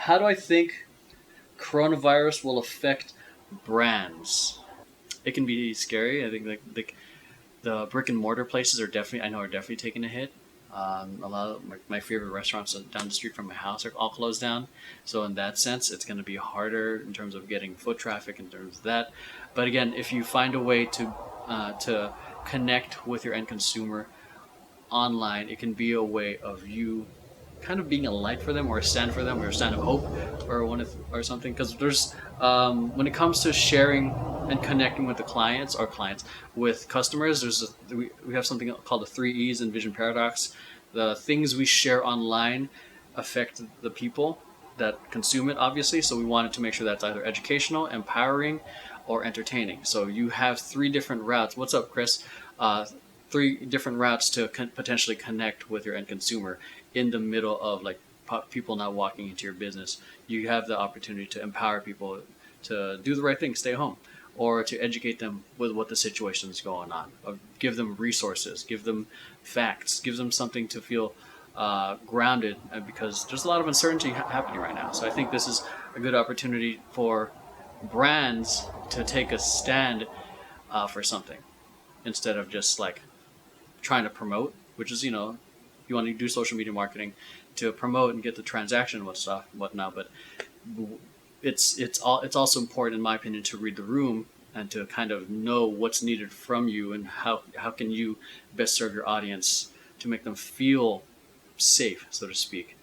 How do I think coronavirus will affect brands? It can be scary. I think like the brick and mortar places are definitely taking a hit. A lot of my favorite restaurants down the street from my house are all closed down. So in that sense, it's going to be harder in terms of getting foot traffic in terms of that. But again, if you find a way to connect with your end consumer online, it can be a way of you kind of being a light for them, or a stand for them, or a stand of hope, or something. Because there's when it comes to sharing and connecting with the clients with customers, we have something called the three E's in Vision Paradox. The things we share online affect the people that consume it, obviously. So we wanted to make sure that's either educational, empowering, or entertaining. So you have three different routes. What's up, Chris? Three different routes to potentially connect with your end consumer in the middle of like people not walking into your business. You have the opportunity to empower people to do the right thing, stay home, or to educate them with what the situation is going on. Give them resources, give them facts, give them something to feel grounded, because there's a lot of uncertainty happening right now. So I think this is a good opportunity for brands to take a stand for something instead of just like trying to promote, which is, you want to do social media marketing to promote and get the transaction and whatnot. But it's also important, in my opinion, to read the room and to kind of know what's needed from you, and how can you best serve your audience to make them feel safe, so to speak.